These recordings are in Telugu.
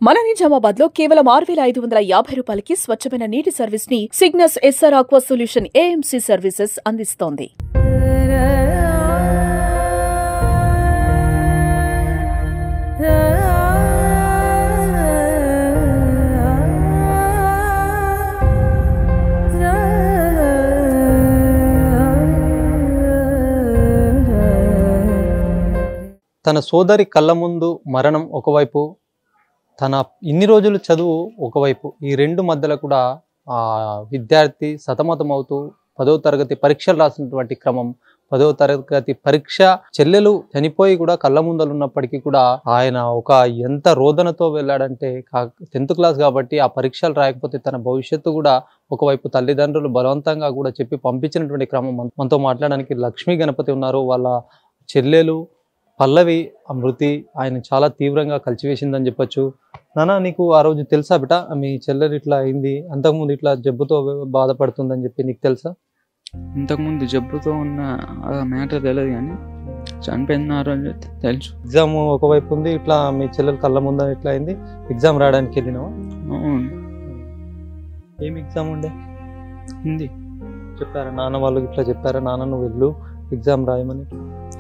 మన నిజామాబాద్ లో కేవలం 6,550 రూపాయలకి స్వచ్ఛమైన నీటి సర్వీస్ ని Cygnus SR aqua solution AMC services అందిస్తోంది. తన సోదరి కళ్ళ ముందు మరణం ఒకవైపు, తన ఇన్ని రోజులు చదువు ఒకవైపు, ఈ రెండు మధ్యలో కూడా విద్యార్థి సతమతమవుతూ 10వ తరగతి పరీక్షలు రాసినటువంటి క్రమం. 10వ తరగతి పరీక్ష చెల్లెలు చనిపోయి కూడా కళ్ళ ముందలు ఉన్నప్పటికీ కూడా ఆయన ఒక ఎంత రోదనతో వెళ్ళాడంటే 10th క్లాస్ కాబట్టి ఆ పరీక్షలు రాయకపోతే తన భవిష్యత్తు కూడా ఒకవైపు తల్లిదండ్రులు బలవంతంగా కూడా చెప్పి పంపించినటువంటి క్రమం. మనతో మాట్లాడడానికి లక్ష్మీ గణపతి ఉన్నారు. వాళ్ళ చెల్లెలు పల్లవి ఆ మృతి ఆయన చాలా తీవ్రంగా కలిచివేసిందని చెప్పొచ్చు. నాన్న, నీకు ఆ రోజు తెలుసా బిట మీ చెల్లెలు ఇట్లా అయింది, అంతకుముందు ఇట్లా జబ్బుతో బాధపడుతుందని చెప్పి నీకు తెలుసా? ఇంతకుముందు జబ్బుతో ఉన్న మ్యాటర్ తెలియదు కానీ చనిపోయిన ఆ రోజు తెలుసు. ఎగ్జామ్ ఒకవైపు ఉంది, ఇట్లా మీ చెల్లెలు కళ్ళ ముందు ఇట్లా అయింది, ఎగ్జామ్ రాయడానికి వెళ్ళినావా? ఏం ఎగ్జామ్ ఉండే? హిందీ. చెప్పారా నాన్న వాళ్ళు ఇట్లా చెప్పారా, నాన్న నువ్వు వెళ్ళు ఎగ్జామ్ రాయమని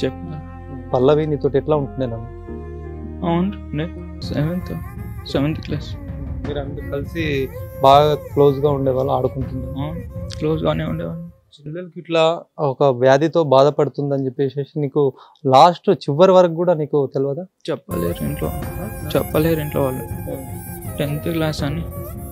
చెప్పారు? పల్లవి నీతో ఎట్లా ఉంటుండే నాన్న? అవును, సెవెంత్ క్లాస్. మీరు అందరు కలిసి బాగా క్లోజ్గా ఉండేవాళ్ళు, ఆడుకుంటున్నారు? క్లోజ్గానే ఉండేవాళ్ళు. చెల్లెలకి ఇట్లా ఒక వ్యాధితో బాధపడుతుందని చెప్పేసి నీకు లాస్ట్ చివరి వరకు కూడా నీకు తెలియదా? చెప్పలేరు ఇంట్లో వాళ్ళు. 10th క్లాస్ అని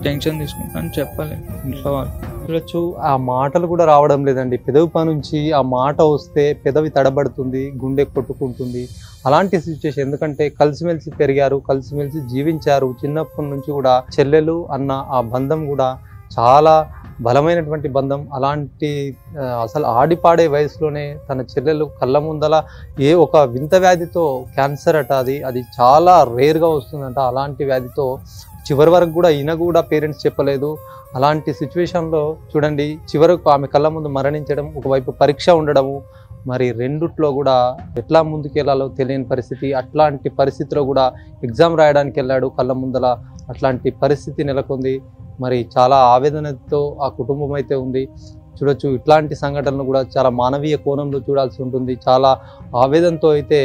టెన్షన్ తీసుకుంటాను, చెప్పలేదు ఇంట్లో వాళ్ళు. చూడొచ్చు, ఆ మాటలు కూడా రావడం లేదండి. పెదవి పై నుంచి ఆ మాట వస్తే పెదవి తడబడుతుంది, గుండె కొట్టుకుంటుంది. అలాంటి సిచ్యువేషన్. ఎందుకంటే కలిసిమెలిసి పెరిగారు, కలిసిమెలిసి జీవించారు. చిన్నప్పటి నుంచి కూడా చెల్లెలు అన్న ఆ బంధం కూడా చాలా బలమైనటువంటి బంధం. అలాంటి అసలు ఆడిపాడే వయసులోనే తన చెల్లెలు కళ్ళ ముందల ఏ ఒక వింత వ్యాధితో, క్యాన్సర్ అట, అది చాలా రేర్గా వస్తుందంట. అలాంటి వ్యాధితో చివరి వరకు కూడా ఈయన కూడా పేరెంట్స్ చెప్పలేదు. అలాంటి సిచ్యువేషన్లో చూడండి, చివరకు ఆమె కళ్ళ ముందు మరణించడం, ఒకవైపు పరీక్ష ఉండడము, మరి రెండిట్లో కూడా ఎట్లా ముందుకెళ్లాలో తెలియని పరిస్థితి. అట్లాంటి పరిస్థితిలో కూడా ఎగ్జామ్ రాయడానికి వెళ్ళాడు కళ్ళ ముందల. అట్లాంటి పరిస్థితి నెలకొంది. మరి చాలా ఆవేదనతో ఆ కుటుంబం అయితే ఉంది. చూడొచ్చు, ఇట్లాంటి సంఘటనలు కూడా చాలా మానవీయ కోణంలో చూడాల్సి ఉంటుంది. చాలా ఆవేదనతో అయితే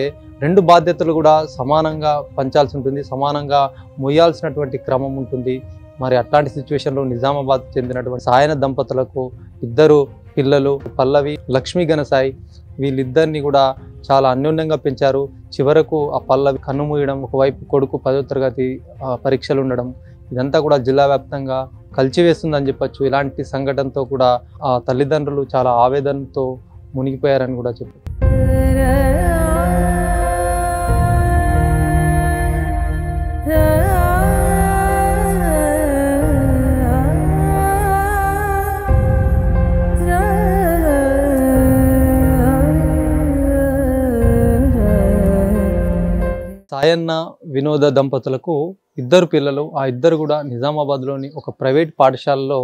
రెండు బాధ్యతలు కూడా సమానంగా పంచాల్సి ఉంటుంది, సమానంగా మొయ్యాల్సినటువంటి క్రమం ఉంటుంది. మరి అట్లాంటి సిచ్యువేషన్లో నిజామాబాద్ చెందినటువంటి సాయన దంపతులకు 2 పిల్లలు, పల్లవి, లక్ష్మీ గణసాయి, వీళ్ళిద్దరిని కూడా చాలా అన్యోన్యంగా పెంచారు. చివరకు ఆ పల్లవి కన్నుమూయడం, ఒకవైపు కొడుకు 10వ తరగతి పరీక్షలు ఉండడం, ఇదంతా కూడా జిల్లా వ్యాప్తంగా కలిచివేస్తుందని చెప్పచ్చు. ఇలాంటి సంఘటనతో కూడా ఆ తల్లిదండ్రులు చాలా ఆవేదనతో మునిగిపోయారని కూడా చెప్పారు. సాయన్న వినోద దంపతులకు 2 పిల్లలు. ఆ 2 కూడా నిజామాబాద్లోని ఒక ప్రైవేట్ పాఠశాలలో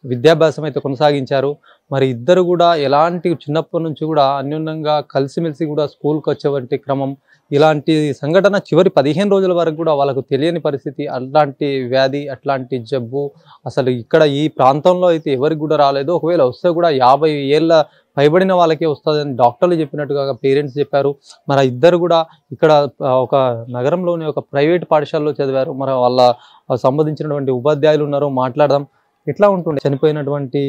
విద్యాభ్యాసం అయితే కొనసాగించారు. మరి 2 కూడా ఎలాంటి చిన్నప్పటి నుంచి కూడా అన్యోన్యంగా కలిసిమెలిసి కూడా స్కూల్కి వచ్చేవంటి క్రమం. ఇలాంటి సంఘటన చివరి 15 రోజుల వరకు కూడా వాళ్ళకు తెలియని పరిస్థితి. అట్లాంటి వ్యాధి, అట్లాంటి జబ్బు అసలు ఇక్కడ ఈ ప్రాంతంలో అయితే ఎవరికి కూడా రాలేదు. ఒకవేళ వస్తే కూడా 50 ఏళ్ళ పైబడిన వాళ్ళకే వస్తుందని డాక్టర్లు చెప్పినట్టుగా పేరెంట్స్ చెప్పారు. మరి 2 కూడా ఇక్కడ ఒక నగరంలోని ఒక ప్రైవేట్ పాఠశాలలో చదివారు. మరి వాళ్ళ సంబంధించినటువంటి ఉపాధ్యాయులు ఉన్నారు, మాట్లాడదాం. ఎట్లా ఉంటుండే చనిపోయినటువంటి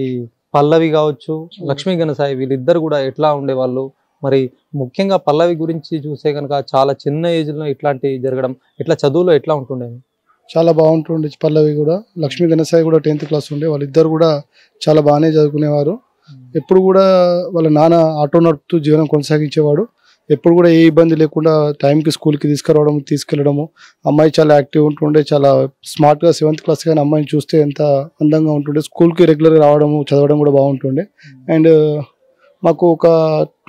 పల్లవి కావచ్చు, లక్ష్మీ గణసాయి, వీళ్ళిద్దరు కూడా ఎట్లా ఉండేవాళ్ళు? మరి ముఖ్యంగా పల్లవి గురించి చూస్తే కనుక చాలా చిన్న ఏజ్లో ఇట్లాంటి జరగడం, ఇట్లా చదువులో ఎట్లా ఉంటుండే? చాలా బాగుంటుండే. పల్లవి కూడా, లక్ష్మీ గణసాయి కూడా 10th క్లాస్ ఉండే. వాళ్ళిద్దరు కూడా చాలా బాగానే చదువుకునేవారు. ఎప్పుడు కూడా వాళ్ళ నాన్న ఆటో నడుపుతూ జీవనం కొనసాగించేవాడు. ఎప్పుడు కూడా ఏ ఇబ్బంది లేకుండా టైంకి స్కూల్కి తీసుకెళ్ళడము. అమ్మాయి చాలా యాక్టివ్ ఉంటుండే, చాలా స్మార్ట్గా 7th క్లాస్ కానీ అమ్మాయిని చూస్తే ఎంత అందంగా ఉంటుండే. స్కూల్కి రెగ్యులర్గా రావడము, చదవడం కూడా బాగుంటుండే. అండ్ మాకు ఒక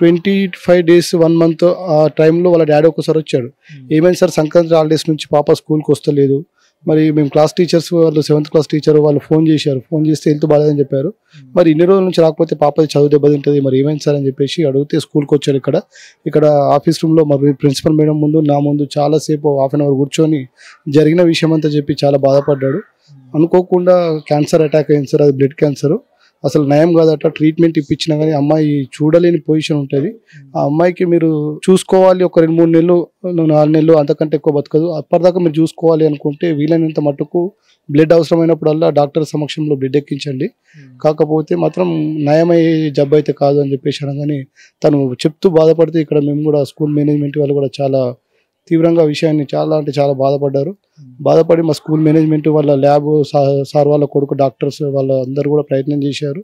25 days 1 month ఆ టైంలో వాళ్ళ డాడీ ఒకసారి వచ్చాడు. ఏమైంది సార్, సంక్రాంతి హాలిడేస్ నుంచి పాప స్కూల్కి వస్తలేదు, మరి మేము క్లాస్ టీచర్స్ వాళ్ళు 7th క్లాస్ టీచర్ వాళ్ళు ఫోన్ చేస్తే హెల్త్ బాగాలేదని చెప్పారు. మరి ఇన్ని రోజుల నుంచి రాకపోతే పాపది చదువు దెబ్బతింటుంది, మరి ఏమైంది సార్ అని చెప్పేసి అడిగితే స్కూల్కి వచ్చారు. ఇక్కడ ఆఫీస్ రూమ్లో మరి ప్రిన్సిపల్ మేడం ముందు నా ముందు చాలాసేపు హాఫ్ అన్ అవర్ కూర్చొని జరిగిన విషయం అంతా చెప్పి చాలా బాధపడ్డాడు. అనుకోకుండా క్యాన్సర్ అటాక్ అయింది సార్, అది బ్లడ్ క్యాన్సర్. అసలు నయం కాదట, ట్రీట్మెంట్ ఇప్పించినా కానీ అమ్మాయి చూడలేని పొజిషన్ ఉంటుంది. ఆ అమ్మాయికి మీరు చూసుకోవాలి ఒక 2-3 నెలలు 4 నెలలు అంతకంటే ఎక్కువ బతకదు. అప్పటిదాకా మీరు చూసుకోవాలి అనుకుంటే వీలైనంత మట్టుకు బ్లడ్ అవసరమైనప్పుడల్లా డాక్టర్ సమక్షంలో బ్లడ్ ఎక్కించండి, కాకపోతే మాత్రం నయమయ్యే జబ్బు అయితే కాదు అని చెప్పేసి అనగానే తను చెప్తూ బాధపడితే ఇక్కడ మేము కూడా స్కూల్ మేనేజ్మెంట్ వాళ్ళు కూడా చాలా తీవ్రంగా విషయాన్ని చాలా అంటే చాలా బాధపడి మా స్కూల్ మేనేజ్మెంట్ వాళ్ళ ల్యాబ్ సార్ వాళ్ళ కొడుకు డాక్టర్స్ వాళ్ళ అందరూ కూడా ప్రయత్నం చేశారు.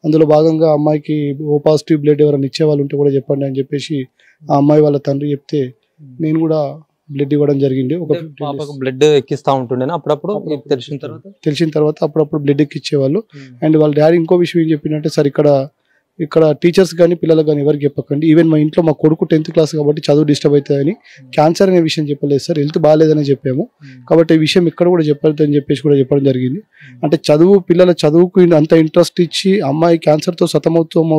అందులో భాగంగా అమ్మాయికి ఓ పాజిటివ్ బ్లడ్ ఎవరైనా ఇచ్చే వాళ్ళు ఉంటే కూడా చెప్పండి అని చెప్పేసి ఆ అమ్మాయి వాళ్ళ తండ్రి చెప్తే నేను కూడా బ్లడ్ ఇవ్వడం జరిగింది. బ్లడ్ ఎక్కిస్తా ఉంటుండే అప్పుడప్పుడు తెలిసిన తర్వాత అప్పుడప్పుడు బ్లడ్ ఎక్కిచ్చేవాళ్ళు. అండ్ వాళ్ళ డాడీ ఇంకో విషయం ఏం చెప్పిందంటే సార్ ఇక్కడ టీచర్స్ కానీ పిల్లలకు కానీ ఎవరికి చెప్పకండి, ఈవెన్ మా ఇంట్లో మా కొడుకు 10th క్లాస్ కాబట్టి చదువు డిస్టర్బ్ అవుతుందని క్యాన్సర్ అనే విషయం చెప్పలేదు సార్, హెల్త్ బాగాలేదని చెప్పాము కాబట్టి ఈ విషయం ఇక్కడ కూడా చెప్పలేదు అని చెప్పేసి కూడా చెప్పడం జరిగింది. అంటే పిల్లల చదువుకు అంత ఇంట్రెస్ట్ ఇచ్చి అమ్మాయి క్యాన్సర్తో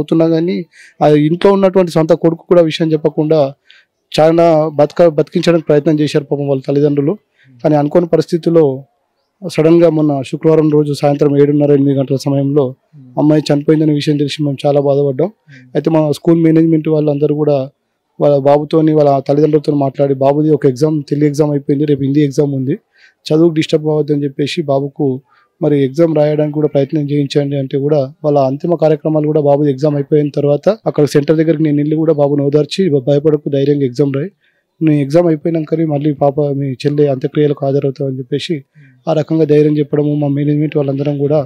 అవుతున్నా కానీ ఆ ఇంట్లో ఉన్నటువంటి సొంత కొడుకు కూడా విషయం చెప్పకుండా చాలా బతికించడానికి ప్రయత్నం చేశారు పాపం వాళ్ళ తల్లిదండ్రులు. కానీ అనుకోని పరిస్థితుల్లో సడన్గా మొన్న శుక్రవారం రోజు సాయంత్రం 7:30-8 గంటల సమయంలో అమ్మాయి చనిపోయిందనే విషయం తెలిసి మేము చాలా బాధపడ్డాం. అయితే మా స్కూల్ మేనేజ్మెంట్ వాళ్ళందరూ కూడా వాళ్ళ బాబుతోని వాళ్ళ తల్లిదండ్రులతో మాట్లాడి బాబుది ఒక తెలుగు ఎగ్జామ్ అయిపోయింది, రేపు హిందీ ఎగ్జామ్ ఉంది, చదువుకు డిస్టర్బ్ అవ్వద్దని చెప్పేసి బాబుకు మరి ఎగ్జామ్ రాయడానికి కూడా ప్రయత్నం చేయించండి అంటే కూడా వాళ్ళ అంతిమ కార్యక్రమాలు కూడా బాబుది ఎగ్జామ్ అయిపోయిన తర్వాత అక్కడ సెంటర్ దగ్గరికి నేను వెళ్ళి కూడా బాబుని ఓదార్చి భయపడకు ధైర్యంగా ఎగ్జామ్ రాయి, నీ ఎగ్జామ్ అయిపోయినాకనే మళ్ళీ పాప మీ చెల్లి అంత్యక్రియలకు హాజరవుతామని చెప్పేసి ఆ రకంగా ధైర్యం చెప్పడము. మా మేనేజ్మెంట్ వాళ్ళందరం కూడా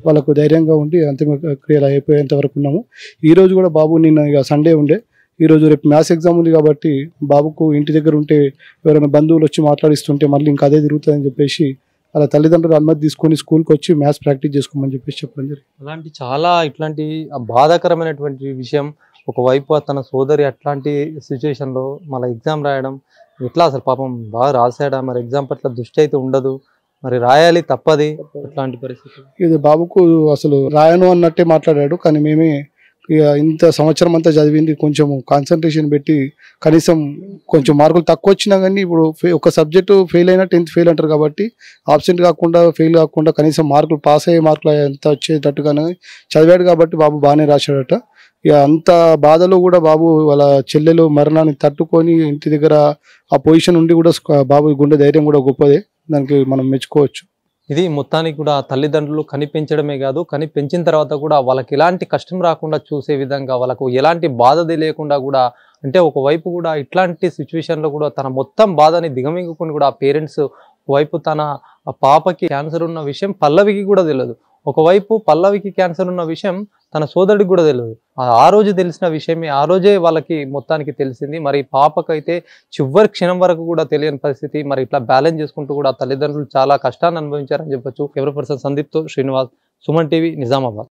వాళ్ళకు ధైర్యంగా ఉండి అంతిమ క్రియలు అయిపోయేంత వరకు ఉన్నాము. ఈరోజు కూడా బాబు నిన్న ఇక సండే ఉండే, ఈరోజు రేపు మ్యాథ్స్ ఎగ్జామ్ ఉంది కాబట్టి బాబుకు ఇంటి దగ్గర ఉంటే ఎవరైనా బంధువులు వచ్చి మాట్లాడిస్తుంటే మళ్ళీ ఇంకా అదే తిరుగుతుందని చెప్పేసి అలా తల్లిదండ్రులు అనుమతి తీసుకొని స్కూల్కి వచ్చి మ్యాథ్స్ ప్రాక్టీస్ చేసుకోమని చెప్పేసి చెప్పడం జరిగింది. ఇట్లాంటి బాధాకరమైనటువంటి విషయం, ఒకవైపు తన సోదరి అట్లాంటి సిచ్యువేషన్లో మళ్ళీ ఎగ్జామ్ రాయడం ఎట్లా అసలు పాపం బాగా రాశాడా, మరి ఎగ్జామ్ పట్ల దృష్టి అయితే ఉండదు, మరి రాయాలి తప్పది ఇట్లాంటి పరిస్థితి. ఇది బాబుకు అసలు రాయను అన్నట్టే మాట్లాడాడు. కానీ మేమే ఇక ఇంత సంవత్సరం అంతా చదివింది కొంచెం కాన్సన్ట్రేషన్ పెట్టి కనీసం కొంచెం మార్కులు తక్కువ వచ్చినా కానీ ఇప్పుడు ఒక సబ్జెక్టు ఫెయిల్ అయినా 10th ఫెయిల్ అంటారు కాబట్టి ఆబ్సెంట్ కాకుండా ఫెయిల్ కాకుండా కనీసం మార్కులు పాస్ అయ్యే మార్కులు ఎంత వచ్చేటట్టుగానే చదివాడు కాబట్టి బాబు బాగానే రాశాడట. ఇక అంత బాధలో కూడా బాబు వాళ్ళ చెల్లెలు మరణాన్ని తట్టుకొని ఇంటి దగ్గర ఆ పొజిషన్ ఉండి కూడా బాబు గుండె ధైర్యం కూడా గొప్పదే, దానికి మనం మెచ్చుకోవచ్చు. ఇది మొత్తానికి కూడా తల్లిదండ్రులు కనిపించడమే కాదు, కనిపించిన తర్వాత కూడా వాళ్ళకి ఎలాంటి కష్టం రాకుండా చూసే విధంగా, వాళ్ళకు ఎలాంటి బాధ తెలియకుండా కూడా, అంటే ఒకవైపు కూడా ఇట్లాంటి సిచ్యువేషన్లో కూడా తన మొత్తం బాధని దిగమింగుకొని కూడా పేరెంట్స్ ఒకవైపు తన పాపకి క్యాన్సర్ ఉన్న విషయం పల్లవికి కూడా తెలియదు, ఒకవైపు పల్లవికి క్యాన్సర్ ఉన్న విషయం తన సోదరుడికి కూడా తెలియదు. ఆ రోజు తెలిసిన విషయమే ఆ రోజే వాళ్ళకి మొత్తానికి తెలిసింది. మరి పాపకైతే చివరి క్షణం వరకు కూడా తెలియని పరిస్థితి. మరి ఇట్లా బ్యాలెన్స్ చేసుకుంటూ కూడా తల్లిదండ్రులు చాలా కష్టాన్ని అనుభవించారని చెప్పొచ్చు. కెమెరా పర్సన్ సందీప్తో శ్రీనివాస్, సుమన్ టీవీ, నిజామాబాద్.